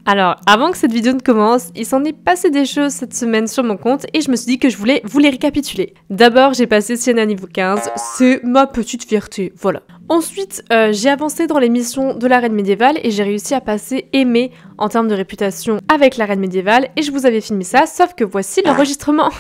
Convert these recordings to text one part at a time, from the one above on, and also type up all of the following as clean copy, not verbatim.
Alors, avant que cette vidéo ne commence, il s'en est passé des choses cette semaine sur mon compte et je me suis dit que je voulais vous les récapituler. D'abord, j'ai passé Sienna niveau 15, c'est ma petite fierté, voilà. Ensuite, j'ai avancé dans les missions de la reine médiévale et j'ai réussi à passer aimé en termes de réputation avec la reine médiévale et je vous avais filmé ça, sauf que voici l'enregistrement.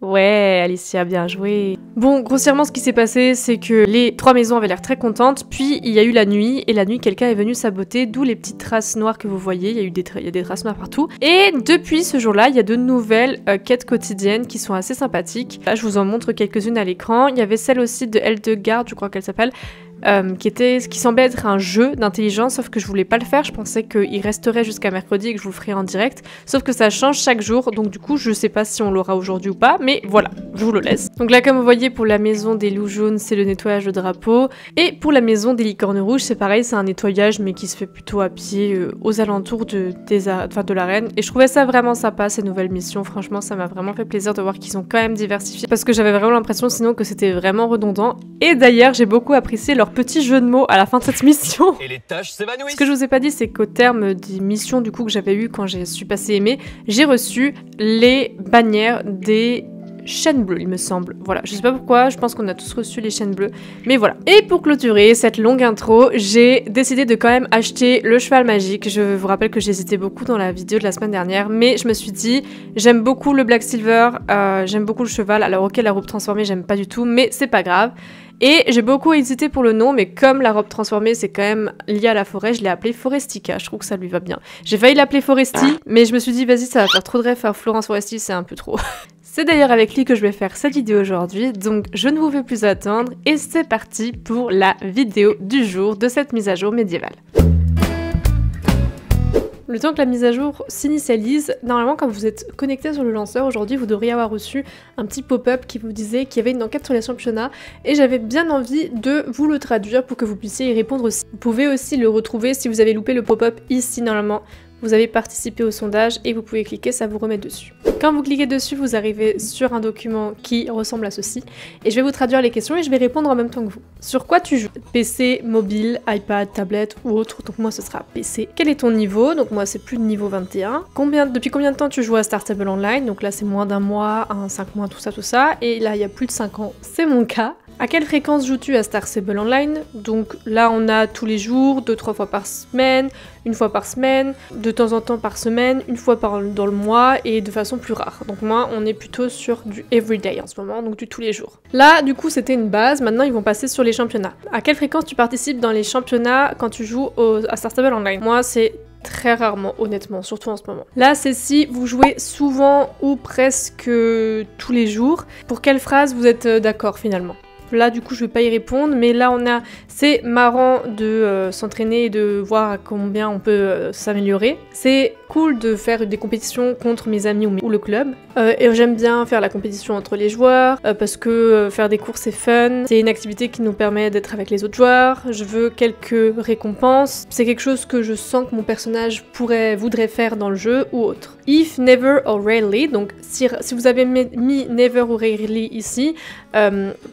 Ouais, Alicia, bien joué. Bon, grossièrement, ce qui s'est passé, c'est que les 3 maisons avaient l'air très contentes, puis il y a eu la nuit, et la nuit, quelqu'un est venu saboter, d'où les petites traces noires que vous voyez, il y a des traces noires partout. Et depuis ce jour-là, il y a de nouvelles quêtes quotidiennes qui sont assez sympathiques. Là, je vous en montre quelques-unes à l'écran. Il y avait celle aussi de Eldegard, je crois qu'elle s'appelle, qui semblait être un jeu d'intelligence, sauf que je voulais pas le faire, je pensais qu'il resterait jusqu'à mercredi et que je vous le ferais en direct, sauf que ça change chaque jour, donc du coup je sais pas si on l'aura aujourd'hui ou pas, mais voilà, je vous le laisse. Donc là, comme vous voyez, pour la maison des loups jaunes, c'est le nettoyage de drapeau, et pour la maison des licornes rouges, c'est pareil, c'est un nettoyage, mais qui se fait plutôt à pied, aux alentours de la reine, et je trouvais ça vraiment sympa, ces nouvelles missions, franchement ça m'a vraiment fait plaisir de voir qu'ils ont quand même diversifié, parce que j'avais vraiment l'impression sinon que c'était vraiment redondant, et d'ailleurs j'ai beaucoup apprécié leur petit jeu de mots à la fin de cette mission. Et les tâches s'évanouissent. Ce que je vous ai pas dit, c'est qu'au terme des missions du coup que j'avais eu quand j'ai su passer aimé, j'ai reçu les bannières des chaînes bleues, il me semble. Voilà, je sais pas pourquoi, je pense qu'on a tous reçu les chaînes bleues, mais voilà. Et pour clôturer cette longue intro, j'ai décidé de quand même acheter le cheval magique. Je vous rappelle que j'hésitais beaucoup dans la vidéo de la semaine dernière, mais je me suis dit, j'aime beaucoup le Black Silver, j'aime beaucoup le cheval, alors ok, la robe transformée, j'aime pas du tout, mais c'est pas grave. Et j'ai beaucoup hésité pour le nom, mais comme la robe transformée c'est quand même lié à la forêt, je l'ai appelée Forestica, je trouve que ça lui va bien. J'ai failli l'appeler Foresti, mais je me suis dit vas-y ça va faire trop de rêve à Florence Foresti, c'est un peu trop. C'est d'ailleurs avec lui que je vais faire cette vidéo aujourd'hui, donc je ne vous fais plus attendre et c'est parti pour la vidéo du jour de cette mise à jour médiévale. Le temps que la mise à jour s'initialise, normalement quand vous êtes connecté sur le lanceur, aujourd'hui vous devriez avoir reçu un petit pop-up qui vous disait qu'il y avait une enquête sur les championnats et j'avais bien envie de vous le traduire pour que vous puissiez y répondre aussi. Vous pouvez aussi le retrouver si vous avez loupé le pop-up ici normalement. Vous avez participé au sondage et vous pouvez cliquer, ça vous remet dessus. Quand vous cliquez dessus, vous arrivez sur un document qui ressemble à ceci et je vais vous traduire les questions et je vais répondre en même temps que vous. Sur quoi tu joues? PC, mobile, iPad, tablette ou autre? Donc moi ce sera PC. Quel est ton niveau? Donc moi c'est plus de niveau 21. Depuis combien de temps tu joues à Star Stable Online? Donc là c'est moins d'un mois, 5 mois, tout ça. Et là il y a plus de 5 ans, c'est mon cas. À quelle fréquence joues-tu à Star Stable Online? Donc là on a tous les jours, 2-3 fois par semaine, une fois par semaine, de temps en temps par semaine, une fois dans le mois et de façon plus rare. Donc moi on est plutôt sur du everyday en ce moment, donc du tous les jours. Là du coup c'était une base, maintenant ils vont passer sur les championnats. À quelle fréquence tu participes dans les championnats quand tu joues à Star Stable Online? Moi c'est très rarement, honnêtement, surtout en ce moment. Là, c'est si vous jouez souvent ou presque tous les jours. Pour quelle phrase vous êtes d'accord finalement? Là, du coup, je vais pas y répondre, mais là, c'est marrant de s'entraîner et de voir à combien on peut s'améliorer. C'est cool de faire des compétitions contre mes amis ou le club. Et j'aime bien faire la compétition entre les joueurs, parce que faire des courses c'est fun. C'est une activité qui nous permet d'être avec les autres joueurs. Je veux quelques récompenses. C'est quelque chose que je sens que mon personnage voudrait faire dans le jeu ou autre. If, never or rarely, donc si vous avez mis never ou rarely ici,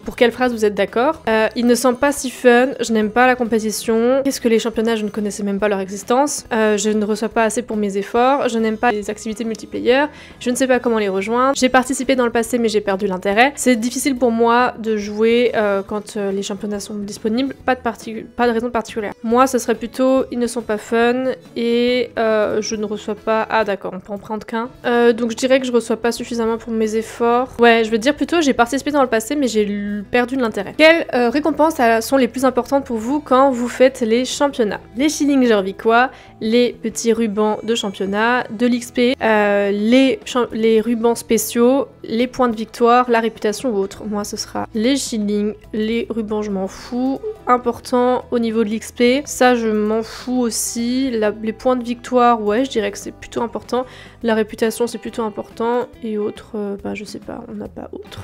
pour quelle phrase vous êtes d'accord? Il ne semble pas si fun, je n'aime pas la compétition. Qu'est-ce que les championnats? Je ne connaissais même pas leur existence. Je ne reçois pas assez pour mes efforts. Je n'aime pas les activités multiplayer. Je ne sais pas comment les rejoindre. J'ai participé dans le passé mais j'ai perdu l'intérêt. C'est difficile pour moi de jouer quand les championnats sont disponibles. Pas de raison particulière. Moi, ce serait plutôt ils ne sont pas fun et je ne reçois pas... Ah d'accord, on peut en prendre qu'un. Donc je dirais que je reçois pas suffisamment pour mes efforts. Ouais, je veux dire plutôt j'ai participé dans le passé mais j'ai perdu de l'intérêt. Quelles récompenses sont les plus importantes pour vous quand vous faites les championnats? Les shillings gervicois, les petits rubans de championnat, de l'XP, les rubans spéciaux, les points de victoire, la réputation ou autre. Moi ce sera les shillings, les rubans je m'en fous. Important au niveau de l'XP, ça je m'en fous aussi. Les points de victoire, ouais je dirais que c'est plutôt important. La réputation c'est plutôt important. Et autres, bah je sais pas, on n'a pas autre.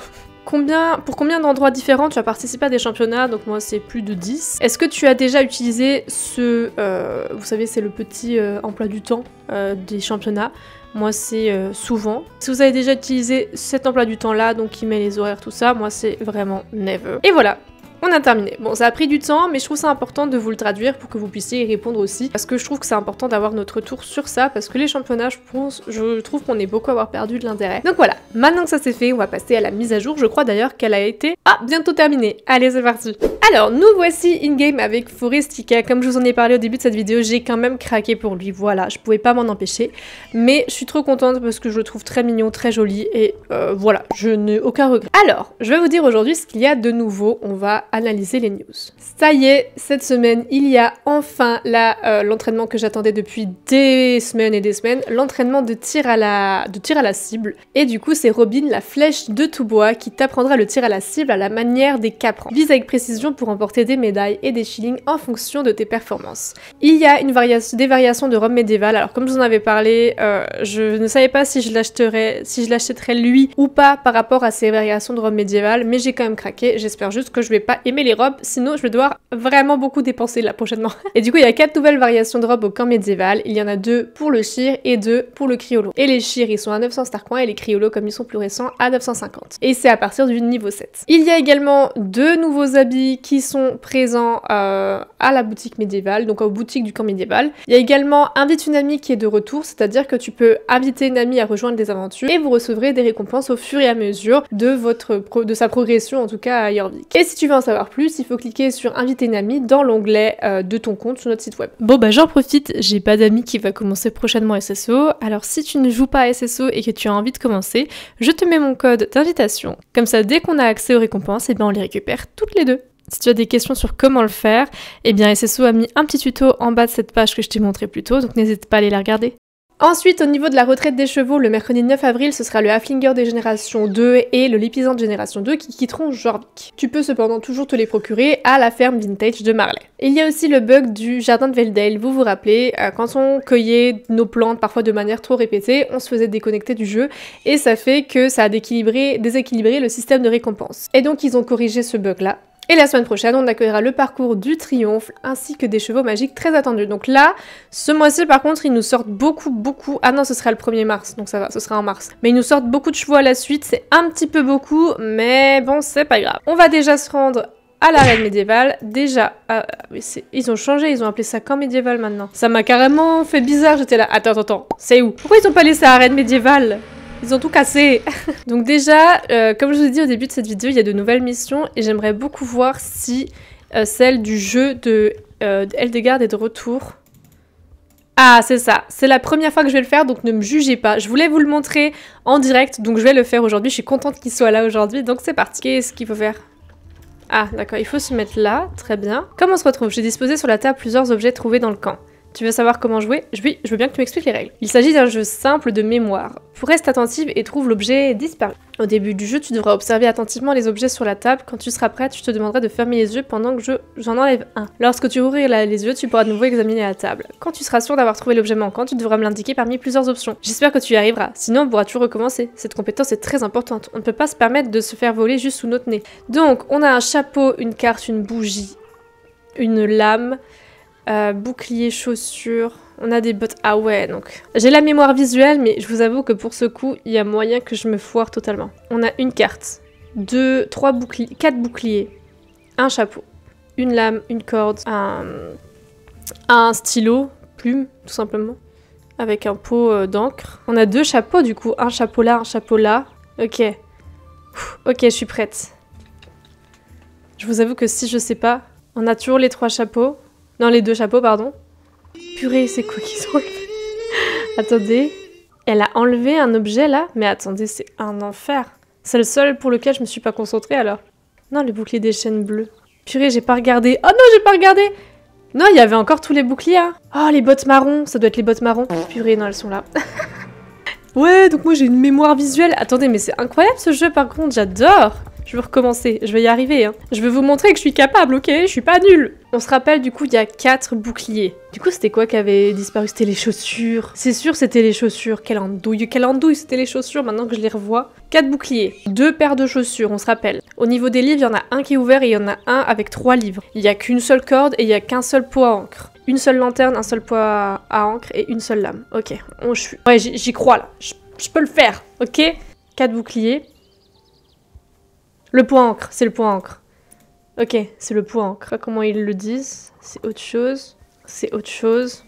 Pour combien d'endroits différents tu as participé à des championnats? Donc moi c'est plus de 10. Est-ce que tu as déjà utilisé vous savez c'est le petit emploi du temps des championnats? Moi c'est souvent. Si vous avez déjà utilisé cet emploi du temps là, donc qui met les horaires tout ça, moi c'est vraiment never. Et voilà, on a terminé. Bon, ça a pris du temps, mais je trouve ça important de vous le traduire pour que vous puissiez y répondre aussi, parce que je trouve que c'est important d'avoir notre retour sur ça, parce que les championnats, je trouve qu'on est beaucoup à avoir perdu de l'intérêt. Donc voilà, maintenant que ça c'est fait, on va passer à la mise à jour. Je crois d'ailleurs qu'elle a été bientôt terminée. Allez, c'est parti. Alors, nous voici in-game avec Forestica. Comme je vous en ai parlé au début de cette vidéo, j'ai quand même craqué pour lui. Voilà, je pouvais pas m'en empêcher, mais je suis trop contente parce que je le trouve très mignon, très joli, et voilà, je n'ai aucun regret. Alors, je vais vous dire aujourd'hui ce qu'il y a de nouveau. On va analyser les news. Ça y est, cette semaine, il y a enfin l'entraînement que j'attendais depuis des semaines et des semaines, l'entraînement de tir à la cible. Et du coup, c'est Robin, la flèche de tout bois, qui t'apprendra le tir à la cible à la manière des caprans. Vise avec précision pour emporter des médailles et des shillings en fonction de tes performances. Il y a des variations de robe médiévale. Alors, comme je vous en avais parlé, je ne savais pas si je l'achèterais lui ou pas par rapport à ces variations de robe médiévale, mais j'ai quand même craqué. J'espère juste que je vais pas aimer les robes, sinon je vais devoir vraiment beaucoup dépenser là prochainement. Et du coup, il y a 4 nouvelles variations de robes au camp médiéval. Il y en a 2 pour le Shir et 2 pour le Criollo. Et les Shir, ils sont à 900 star coins et les Criollo, comme ils sont plus récents, à 950. Et c'est à partir du niveau 7. Il y a également 2 nouveaux habits qui sont présents à la boutique médiévale, donc aux boutiques du camp médiéval. Il y a également Invite une amie qui est de retour, c'est-à-dire que tu peux inviter une amie à rejoindre des aventures et vous recevrez des récompenses au fur et à mesure de sa progression, en tout cas à Jorvik. Et si tu veux en savoir plus, il faut cliquer sur Inviter une amie dans l'onglet de ton compte sur notre site web. Bon bah j'en profite, j'ai pas d'amis qui va commencer prochainement SSO, alors si tu ne joues pas à SSO et que tu as envie de commencer, je te mets mon code d'invitation. Comme ça, dès qu'on a accès aux récompenses, et bien on les récupère toutes les deux. Si tu as des questions sur comment le faire, eh bien SSO a mis un petit tuto en bas de cette page que je t'ai montré plus tôt, donc n'hésite pas à aller la regarder. Ensuite, au niveau de la retraite des chevaux, le mercredi 9 avril, ce sera le Haflinger des générations 2 et le Lipizzan de génération 2 qui quitteront Jorvik. Tu peux cependant toujours te les procurer à la ferme vintage de Marley. Il y a aussi le bug du jardin de Veldale, vous vous rappelez, quand on cueillait nos plantes parfois de manière trop répétée, on se faisait déconnecter du jeu et ça fait que ça a déséquilibré le système de récompense. Et donc ils ont corrigé ce bug là. Et la semaine prochaine, on accueillera le parcours du triomphe ainsi que des chevaux magiques très attendus. Donc là, ce mois-ci par contre, ils nous sortent beaucoup... Ah non, ce sera le 1er mars, donc ça va, ce sera en mars. Mais ils nous sortent beaucoup de chevaux à la suite, c'est un petit peu beaucoup, mais bon, c'est pas grave. On va déjà se rendre à l'arène médiévale. Déjà, ils ont changé, ils ont appelé ça camp médiéval maintenant. Ça m'a carrément fait bizarre, j'étais là, attends, c'est où? Pourquoi ils ont pas laissé arène médiévale? Ils ont tout cassé. Donc déjà, comme je vous ai dit au début de cette vidéo, il y a de nouvelles missions et j'aimerais beaucoup voir si celle du jeu de Eldegard est de retour. Ah, c'est ça. C'est la première fois que je vais le faire, donc ne me jugez pas. Je voulais vous le montrer en direct, donc je vais le faire aujourd'hui. Je suis contente qu'il soit là aujourd'hui, donc c'est parti. Qu'est-ce qu'il faut faire? Ah, d'accord, il faut se mettre là. Très bien. Comment on se retrouve? J'ai disposé sur la table plusieurs objets trouvés dans le camp. Tu veux savoir comment jouer? Oui, je veux bien que tu m'expliques les règles. Il s'agit d'un jeu simple de mémoire. Reste attentive et trouve l'objet disparu. Au début du jeu, tu devras observer attentivement les objets sur la table. Quand tu seras prête, je te demanderai de fermer les yeux pendant que j'en enlève un. Lorsque tu ouvriras les yeux, tu pourras de nouveau examiner la table. Quand tu seras sûr d'avoir trouvé l'objet manquant, tu devras me l'indiquer parmi plusieurs options. J'espère que tu y arriveras, sinon on pourra toujours recommencer. Cette compétence est très importante. On ne peut pas se permettre de se faire voler juste sous notre nez. Donc, on a un chapeau, une carte, une bougie, une lame... bouclier, chaussures, on a des bottes. Ah ouais, donc j'ai la mémoire visuelle, mais je vous avoue que pour ce coup, il y a moyen que je me foire totalement. On a une carte, 4 boucliers, un chapeau, une lame, une corde, un stylo, plume, tout simplement, avec un pot d'encre. On a 2 chapeaux du coup, un chapeau là, un chapeau là. Ok. Ok, je suis prête. Je vous avoue que si je sais pas, on a toujours les 3 chapeaux. Non, les 2 chapeaux, pardon. Purée, c'est quoi qu'ils ont enlevé? Attendez. Elle a enlevé un objet, là? Mais attendez, c'est un enfer. C'est le seul pour lequel je me suis pas concentrée, alors. Non, le bouclier des chaînes bleues. Purée, j'ai pas regardé. Oh non, j'ai pas regardé! Non, il y avait encore tous les boucliers, hein. Oh, les bottes marron. Ça doit être les bottes marron. Purée, non, elles sont là. Ouais, donc moi, j'ai une mémoire visuelle. Attendez, mais c'est incroyable, ce jeu, par contre. J'adore! Je veux recommencer, je vais y arriver, hein. Je veux vous montrer que je suis capable, ok? Je suis pas nulle. On se rappelle, du coup, il y a 4 boucliers. Du coup, c'était quoi qui avait disparu? C'était les chaussures. C'est sûr, c'était les chaussures. Quelle andouille, c'était les chaussures, maintenant que je les revois. 4 boucliers, 2 paires de chaussures, on se rappelle. Au niveau des livres, il y en a un qui est ouvert et il y en a un avec 3 livres. Il y a qu'une seule corde et il y a qu'un seul pot à encre. Une seule lanterne, un seul pot à encre et une seule lame. Ok, ouais, j'y crois, là. Je peux le faire, ok? 4 boucliers. Le point encre, c'est le point encre. Ok, c'est le poincre. Comment ils le disent? C'est autre chose. C'est autre chose.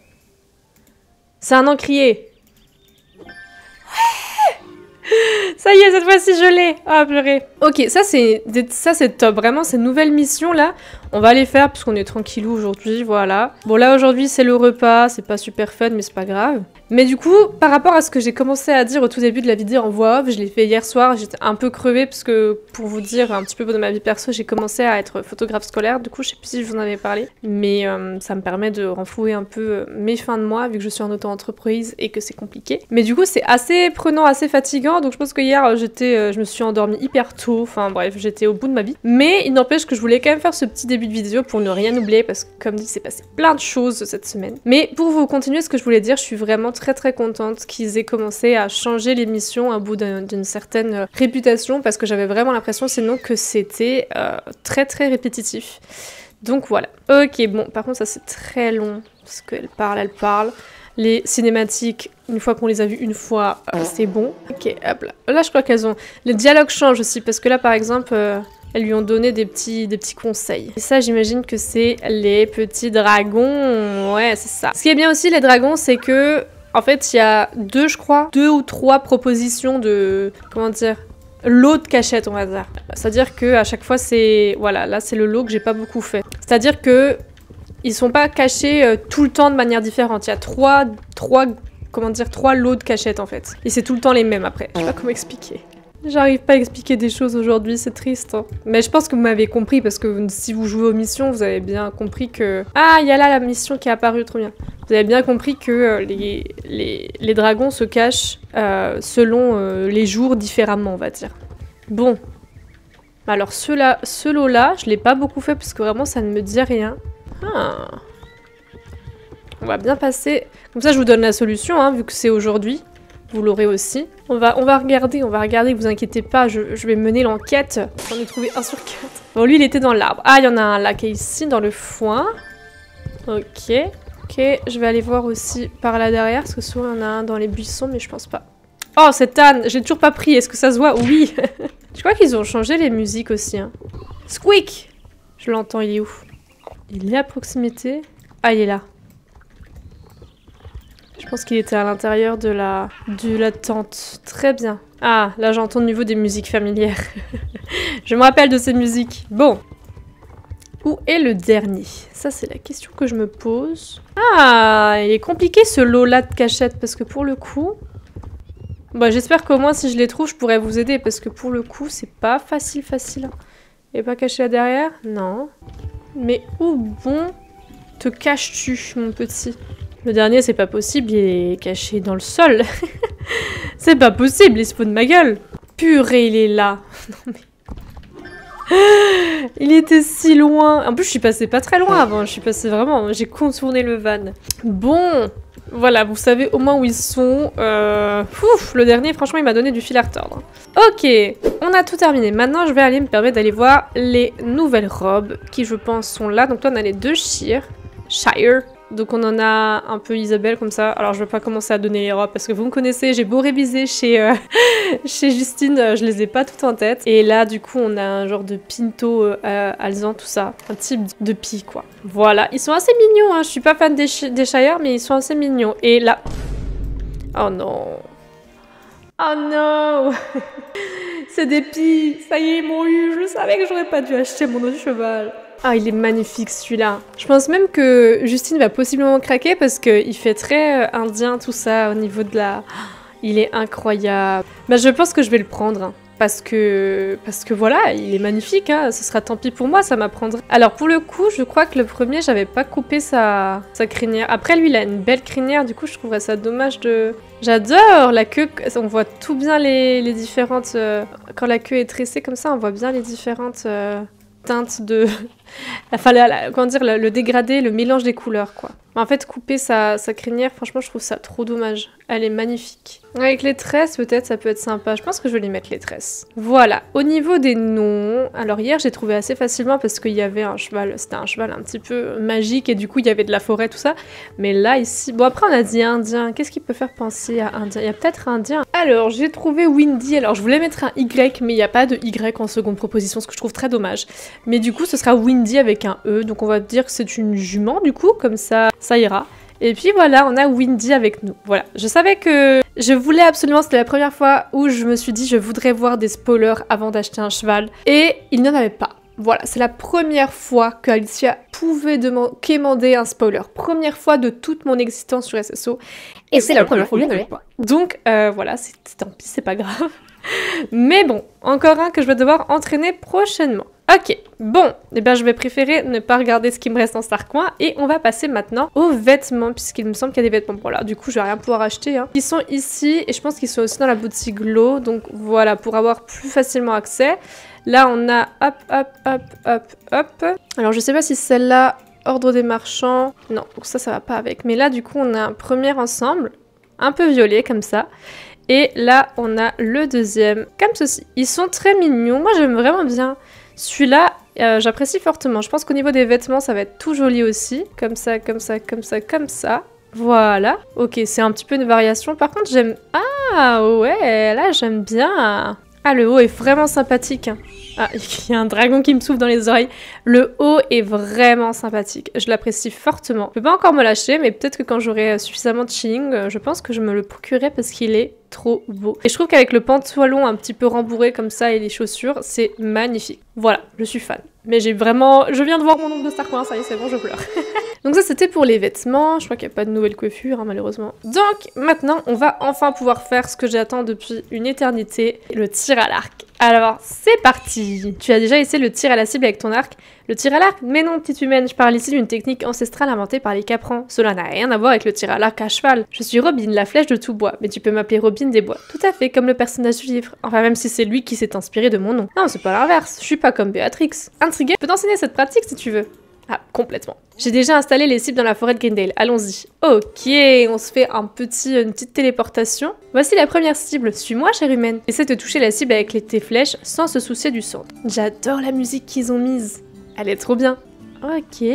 C'est un encrier. Ça y est, cette fois-ci, je l'ai. Ah, purée. Ok, ça, c'est top. Vraiment, ces nouvelles missions, là, on va les faire parce qu'on est tranquillou aujourd'hui, voilà. Bon, là, aujourd'hui, c'est le repas. C'est pas super fun, mais c'est pas grave. Mais du coup, par rapport à ce que j'ai commencé à dire au tout début de la vidéo en voix off, je l'ai fait hier soir, j'étais un peu crevée parce que, pour vous dire un petit peu de ma vie perso, j'ai commencé à être photographe scolaire. Du coup, je sais plus si je vous en avais parlé. Mais ça me permet de renflouer un peu mes fins de mois, vu que je suis en auto-entreprise et que c'est compliqué. Mais du coup, c'est assez prenant, assez fatigant. Donc je pense que hier, je me suis endormie hyper tôt. Enfin bref, j'étais au bout de ma vie. Mais il n'empêche que je voulais quand même faire ce petit début de vidéo pour ne rien oublier parce que comme dit, c'est passé plein de choses cette semaine. Mais pour vous continuer ce que je voulais dire, je suis vraiment très contente qu'ils aient commencé à changer l'émission à bout d'une certaine réputation parce que j'avais vraiment l'impression sinon que c'était très répétitif. Donc voilà. Ok, bon, par contre ça c'est très long parce qu'elle parle. Les cinématiques, une fois qu'on les a vues une fois, c'est bon. Ok, hop là. Là, je crois qu'elles ont... Les dialogues changent aussi, parce que là, par exemple, elles lui ont donné des petits conseils. Et ça, j'imagine que c'est les petits dragons. Ouais, c'est ça. Ce qui est bien aussi, les dragons, c'est que... En fait, il y a deux ou trois propositions de... Comment dire ? Lot de cachette, on va dire. C'est-à-dire que à chaque fois, c'est... Voilà, là, c'est le lot que j'ai pas beaucoup fait. C'est-à-dire que... Ils sont pas cachés tout le temps de manière différente. Il y a trois lots de cachettes en fait. Et c'est tout le temps les mêmes après. Je sais pas comment expliquer. J'arrive pas à expliquer des choses aujourd'hui, c'est triste. Hein. Mais je pense que vous m'avez compris parce que si vous jouez aux missions, vous avez bien compris que... Ah, il y a là la mission qui est apparue, trop bien. Vous avez bien compris que les dragons se cachent selon les jours différemment, on va dire. Bon. Alors ce lot-là, je l'ai pas beaucoup fait parce que vraiment ça ne me dit rien. Ah. On va bien passer. Comme ça, je vous donne la solution, hein, vu que c'est aujourd'hui. Vous l'aurez aussi. On va regarder, vous inquiétez pas, je vais mener l'enquête. J'en ai trouvé 1 sur 4. Bon, lui, il était dans l'arbre. Ah, il y en a un là qui est ici, dans le foin. Ok. Ok, je vais aller voir aussi par là derrière, parce que souvent, il y en a un dans les buissons, mais je pense pas. Oh, cette âne, j'ai toujours pas pris. Est-ce que ça se voit? Oui. Je crois qu'ils ont changé les musiques aussi. Hein. Squeak! Je l'entends, il est où? Il est à proximité. Ah, il est là. Je pense qu'il était à l'intérieur de la tente. Très bien. Ah, là j'entends au niveau des musiques familières. Je me rappelle de ces musiques. Bon. Où est le dernier? Ça, c'est la question que je me pose. Ah, il est compliqué ce lot-là de cachette parce que pour le coup... Bah, j'espère qu'au moins si je les trouve, je pourrais vous aider parce que pour le coup, c'est pas facile. Il est pas caché là derrière? Non. Mais où bon te caches-tu, mon petit? Le dernier, c'est pas possible, il est caché dans le sol. C'est pas possible, il se fout de ma gueule. Purée, il est là. Non mais... Il était si loin. En plus, je suis passée pas très loin avant. Je suis passée vraiment... J'ai contourné le van. Bon, voilà, vous savez au moins où ils sont. Ouf, le dernier, franchement, il m'a donné du fil à retordre. Ok, on a tout terminé. Maintenant, je vais aller me permettre d'aller voir les nouvelles robes qui, je pense, sont là. Donc là, on a les 2 Shire. Donc on en a un peu Isabelle comme ça. Alors je vais pas commencer à donner les robes parce que vous me connaissez, j'ai beau réviser chez Justine, je les ai pas toutes en tête. Et là du coup on a un genre de pinto alezan, tout ça. Un type de pie quoi. Voilà, ils sont assez mignons, hein. Je suis pas fan des Shire mais ils sont assez mignons. Et là... Oh non. Oh non. C'est des pies. Ça y est, ils m'ont eu. Je savais que j'aurais pas dû acheter mon autre cheval. Ah, il est magnifique celui-là. Je pense même que Justine va possiblement craquer parce qu'il fait très indien tout ça au niveau de la... Il est incroyable. Bah, je pense que je vais le prendre. Hein, parce que voilà, il est magnifique. Hein, ce sera tant pis pour moi, ça m'apprendra. Alors pour le coup, je crois que le premier, j'avais pas coupé sa crinière. Après lui, il a une belle crinière. Du coup, je trouverais ça dommage de... J'adore la queue. On voit tout bien les différentes... Quand la queue est tressée comme ça, on voit bien les différentes... teintes de Enfin, comment dire, le dégradé, le mélange des couleurs, quoi. En fait, couper sa crinière, franchement, je trouve ça trop dommage. Elle est magnifique. Avec les tresses, peut-être, ça peut être sympa. Je pense que je vais les mettre, les tresses. Voilà. Au niveau des noms, alors hier, j'ai trouvé assez facilement parce qu'il y avait un cheval. C'était un cheval un petit peu magique et du coup, il y avait de la forêt, tout ça. Mais là, ici... Bon, après, on a dit indien. Qu'est-ce qui peut faire penser à indien? Il y a peut-être indien. Alors, j'ai trouvé Windy. Alors, je voulais mettre un Y, mais il n'y a pas de Y en seconde proposition, ce que je trouve très dommage. Mais du coup, ce sera Windy avec un E. Donc, on va dire que c'est une jument, du coup. Comme ça ira. Et puis voilà, on a Windy avec nous. Voilà, je savais que je voulais absolument, c'était la première fois où je me suis dit je voudrais voir des spoilers avant d'acheter un cheval. Et il n'y en avait pas. Voilà, c'est la première fois que Alicia pouvait quémander un spoiler. Première fois de toute mon existence sur SSO. Et c'est la première fois qu'il n'y en avait pas. Donc voilà, tant pis, c'est pas grave. Mais bon, encore un que je vais devoir entraîner prochainement. Ok, bon, eh bien je vais préférer ne pas regarder ce qui me reste en Starcoin et on va passer maintenant aux vêtements puisqu'il me semble qu'il y a des vêtements. Bon là, du coup je vais rien pouvoir acheter. Hein. Ils sont ici et je pense qu'ils sont aussi dans la boutique Glow, donc voilà, pour avoir plus facilement accès. Là on a hop. Alors je sais pas si celle-là, ordre des marchands, non, donc ça va pas avec. Mais là du coup on a un premier ensemble, un peu violet comme ça. Et là on a le deuxième, comme ceci. Ils sont très mignons, moi j'aime vraiment bien. Celui-là, j'apprécie fortement. Je pense qu'au niveau des vêtements, ça va être tout joli aussi. Comme ça, comme ça, comme ça, comme ça. Voilà. Ok, c'est un petit peu une variation. Par contre, j'aime... Ah, ouais, là, j'aime bien. Ah, le haut est vraiment sympathique. Ah, il y a un dragon qui me souffle dans les oreilles. Le haut est vraiment sympathique. Je l'apprécie fortement. Je peux pas encore me lâcher, mais peut-être que quand j'aurai suffisamment de ching, je pense que je me le procurerai parce qu'il est trop beau. Et je trouve qu'avec le pantalon un petit peu rembourré comme ça et les chaussures, c'est magnifique. Voilà, je suis fan. Mais j'ai vraiment... Je viens de voir mon nombre de Starcoin, ça y est, c'est bon, je pleure. Donc ça, c'était pour les vêtements. Je crois qu'il n'y a pas de nouvelle coiffure, hein, malheureusement. Donc, maintenant, on va enfin pouvoir faire ce que j'attends depuis une éternité, le tir à l'arc. Alors, c'est parti! Tu as déjà essayé le tir à la cible avec ton arc? Le tir à l'arc? Mais non, petite humaine, je parle ici d'une technique ancestrale inventée par les Caprans. Cela n'a rien à voir avec le tir à l'arc à cheval. Je suis Robin, la flèche de tout bois, mais tu peux m'appeler Robin des bois. Tout à fait, comme le personnage du livre. Enfin, même si c'est lui qui s'est inspiré de mon nom. Non, c'est pas l'inverse, je suis pas comme Béatrix. Intriguée, je peux t'enseigner cette pratique si tu veux. Ah, complètement. J'ai déjà installé les cibles dans la forêt de Greendale, allons-y. Ok, on se fait une petite téléportation. Voici la première cible, suis-moi chère humaine. Essaie de toucher la cible avec tes flèches sans se soucier du centre. J'adore la musique qu'ils ont mise. Elle est trop bien. Ok.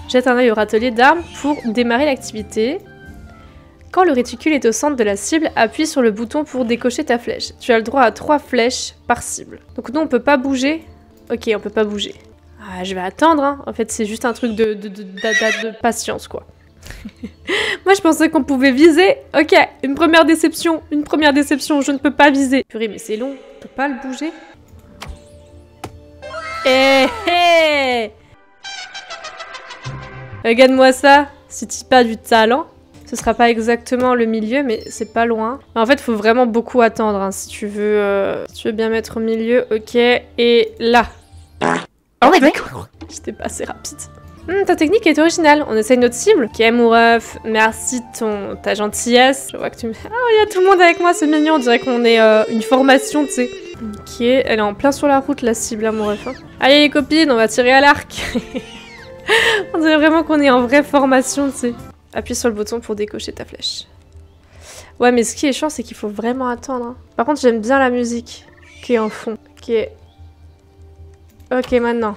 Jette un œil au râtelier d'armes pour démarrer l'activité. Quand le réticule est au centre de la cible, appuie sur le bouton pour décocher ta flèche. Tu as le droit à 3 flèches par cible. Donc nous on peut pas bouger. Ok, on peut pas bouger. Ah, je vais attendre, hein. En fait, c'est juste un truc de patience, quoi. Moi, je pensais qu'on pouvait viser. Ok, une première déception, je ne peux pas viser. Purée, mais c'est long, je peux pas le bouger. Regarde-moi ça, si tu pas du talent. Ce sera pas exactement le milieu, mais c'est pas loin. En fait, il faut vraiment beaucoup attendre, hein, si tu veux bien mettre au milieu. Ok, et là. Oh ouais, d'accord. J'étais pas assez rapide. Ta technique est originale. On essaye notre cible. Ok, mon ref, merci de ta gentillesse. Je vois que tu me... Ah, il y a tout le monde avec moi, c'est mignon. On dirait qu'on est une formation, tu sais. Ok, elle est en plein sur la route, la cible, là, mon ref. Hein. Allez, les copines, on va tirer à l'arc. On dirait vraiment qu'on est en vraie formation, tu sais. Appuie sur le bouton pour décocher ta flèche. Ouais, mais ce qui est chiant, c'est qu'il faut vraiment attendre. Hein. Par contre, j'aime bien la musique qui est en fond. Ok, maintenant.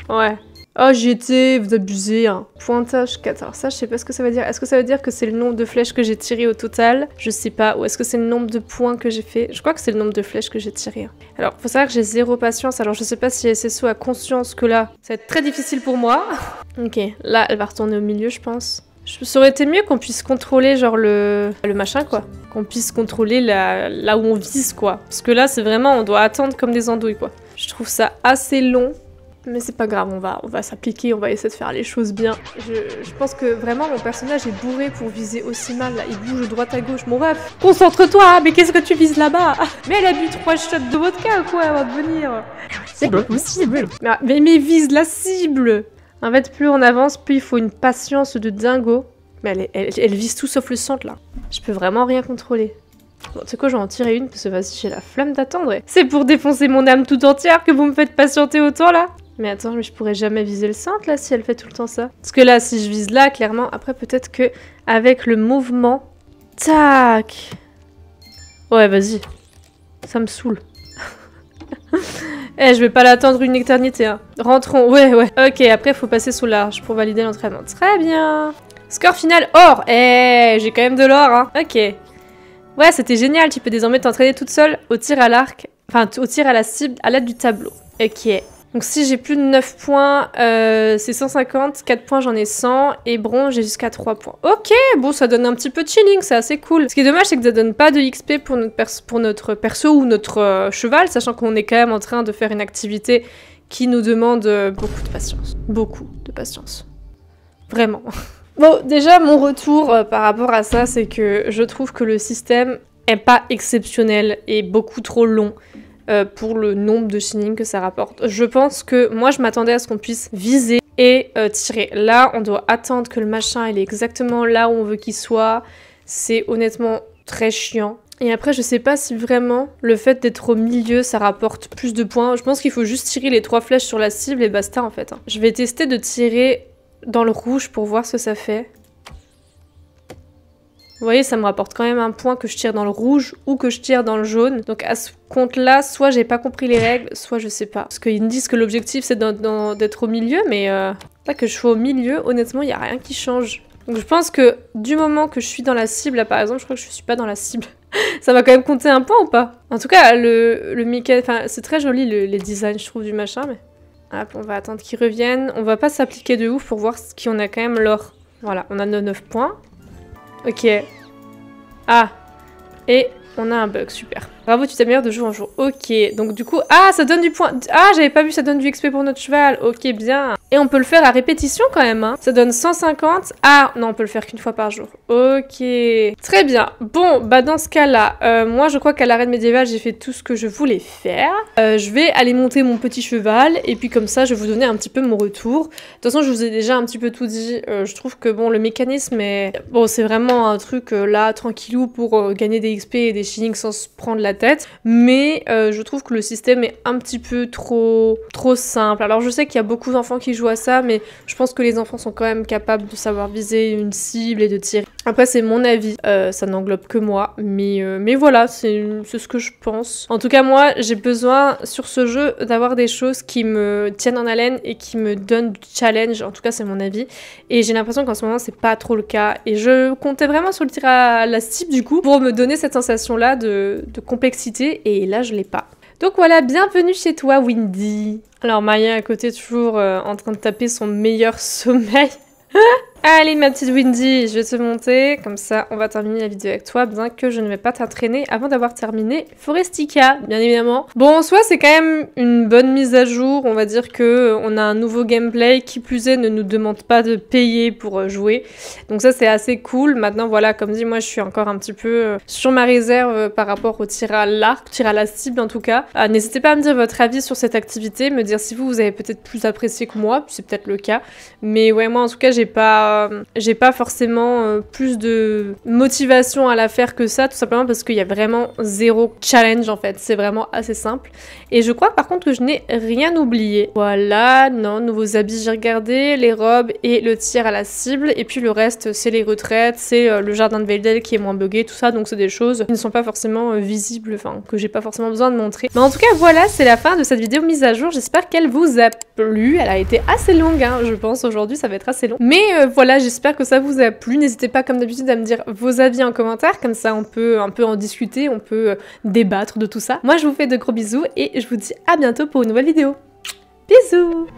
Ouais. Oh, j'y étais, vous abusez. Hein. Pointage 4. Alors ça, je sais pas ce que ça veut dire. Est-ce que ça veut dire que c'est le nombre de flèches que j'ai tirées au total? Je sais pas. Ou est-ce que c'est le nombre de points que j'ai fait? Je crois que c'est le nombre de flèches que j'ai tirées. Hein. Alors, faut savoir que j'ai 0 patience. Alors, je sais pas si SSO a conscience que là, ça va être très difficile pour moi. Ok, là, elle va retourner au milieu, je pense. Ça aurait été mieux qu'on puisse contrôler, genre, le machin, quoi. Qu'on puisse contrôler là où on vise, quoi. Parce que là, c'est vraiment, on doit attendre comme des andouilles, quoi. Je trouve ça assez long. Mais c'est pas grave, on va s'appliquer, on va essayer de faire les choses bien. Je pense que vraiment mon personnage est bourré pour viser aussi mal, là. Il bouge de droite à gauche. Mon ref, concentre-toi, mais qu'est-ce que tu vises là-bas? Mais elle a bu 3 shots de vodka ou quoi avant de venir? C'est pas possible. Mais vise la cible. En fait, plus on avance, plus il faut une patience de dingo. Mais elle vise tout sauf le centre, là. Je peux vraiment rien contrôler. Bon, tu sais quoi, je vais en tirer une, parce que vas-y, j'ai la flemme d'attendre. C'est pour défoncer mon âme tout entière que vous me faites patienter autant, là? Mais attends, mais je pourrais jamais viser le centre là si elle fait tout le temps ça. Parce que là, si je vise là, clairement, après peut-être que avec le mouvement... Tac. Ouais, vas-y. Ça me saoule. Eh, je vais pas l'attendre une éternité, hein. Rentrons, ouais. Ok, après, faut passer sous l'arche pour valider l'entraînement. Très bien. Score final, or. Eh, j'ai quand même de l'or, hein. Ok. Ouais, c'était génial. Tu peux désormais t'entraîner toute seule au tir à l'arc. Enfin, au tir à la cible à l'aide du tableau. Ok. Donc si j'ai plus de 9 points, c'est 150, 4 points j'en ai 100, et bronze j'ai jusqu'à 3 points. Ok, bon ça donne un petit peu de chilling, c'est assez cool. Ce qui est dommage c'est que ça donne pas de XP pour notre perso ou notre cheval, sachant qu'on est quand même en train de faire une activité qui nous demande beaucoup de patience. Beaucoup de patience. Vraiment. Bon, déjà mon retour par rapport à ça, c'est que je trouve que le système est pas exceptionnel et beaucoup trop long. Pour le nombre de shinies que ça rapporte. Je pense que moi je m'attendais à ce qu'on puisse viser et tirer. Là on doit attendre que le machin il est exactement là où on veut qu'il soit. C'est honnêtement très chiant. Et après je sais pas si vraiment le fait d'être au milieu ça rapporte plus de points. Je pense qu'il faut juste tirer les 3 flèches sur la cible et basta en fait. Je vais tester de tirer dans le rouge pour voir ce que ça fait. Vous voyez, ça me rapporte quand même un point que je tire dans le rouge ou que je tire dans le jaune. Donc à ce compte-là, soit j'ai pas compris les règles, soit je sais pas. Parce qu'ils me disent que l'objectif c'est d'être au milieu, mais là que je sois au milieu, honnêtement, il y a rien qui change. Donc je pense que du moment que je suis dans la cible, là par exemple, je crois que je suis pas dans la cible. Ça va quand même compter un point ou pas? En tout cas, le Mickey, enfin c'est très joli les designs je trouve du machin, mais... Hop, on va attendre qu'ils reviennent. On va pas s'appliquer de ouf pour voir qui on a quand même l'or. Voilà, on a nos 9 points. Ok. Ah. Et on a un bug, super. Bravo, tu t'améliores de jour en jour. Ok, donc du coup... Ah, ça donne du point... Ah, j'avais pas vu, ça donne du XP pour notre cheval. Ok, bien. Et on peut le faire à répétition quand même, hein. Ça donne 150. Ah, non, on peut le faire qu'une fois par jour. Ok. Très bien. Bon, bah dans ce cas-là, moi je crois qu'à l'arène médiévale, j'ai fait tout ce que je voulais faire. Je vais aller monter mon petit cheval. Et puis comme ça, je vais vous donner un petit peu mon retour. De toute façon, je vous ai déjà un petit peu tout dit. Je trouve que bon, le mécanisme est... Bon, c'est vraiment un truc là, tranquillou pour gagner des XP et des shillings sans se prendre la tête, mais je trouve que le système est un petit peu trop simple. Alors je sais qu'il y a beaucoup d'enfants qui jouent à ça, mais je pense que les enfants sont quand même capables de savoir viser une cible et de tirer. Après c'est mon avis, ça n'englobe que moi, mais voilà, c'est ce que je pense. En tout cas moi j'ai besoin sur ce jeu d'avoir des choses qui me tiennent en haleine et qui me donnent du challenge, en tout cas c'est mon avis, et j'ai l'impression qu'en ce moment c'est pas trop le cas, et je comptais vraiment sur le tir à la cible du coup, pour me donner cette sensation là de complexité, et là je l'ai pas. Donc voilà, bienvenue chez toi Windy. Alors Maya à côté toujours en train de taper son meilleur sommeil. Allez ma petite Windy, je vais te monter, comme ça on va terminer la vidéo avec toi, bien que je ne vais pas t'entraîner avant d'avoir terminé Forestica, bien évidemment. Bon en soi c'est quand même une bonne mise à jour, on va dire que on a un nouveau gameplay, qui plus est ne nous demande pas de payer pour jouer, donc ça c'est assez cool. Maintenant voilà, comme dit moi je suis encore un petit peu sur ma réserve par rapport au tir à l'arc, tir à la cible en tout cas. N'hésitez pas à me dire votre avis sur cette activité, me dire si vous avez peut-être plus apprécié que moi, c'est peut-être le cas, mais ouais moi en tout cas j'ai pas forcément plus de motivation à la faire que ça, tout simplement parce qu'il y a vraiment zéro challenge en fait, c'est vraiment assez simple. Et je crois par contre que je n'ai rien oublié. Voilà, non, nouveaux habits j'ai regardé, les robes et le tir à la cible, et puis le reste c'est les retraites, c'est le jardin de Veldel qui est moins buggé, tout ça, donc c'est des choses qui ne sont pas forcément visibles, enfin que j'ai pas forcément besoin de montrer. Mais en tout cas voilà, c'est la fin de cette vidéo mise à jour, j'espère qu'elle vous a plu, elle a été assez longue hein, je pense aujourd'hui ça va être assez long, mais voilà, j'espère que ça vous a plu. N'hésitez pas comme d'habitude à me dire vos avis en commentaire, comme ça on peut un peu en discuter, on peut débattre de tout ça. Moi je vous fais de gros bisous et je vous dis à bientôt pour une nouvelle vidéo. Bisous!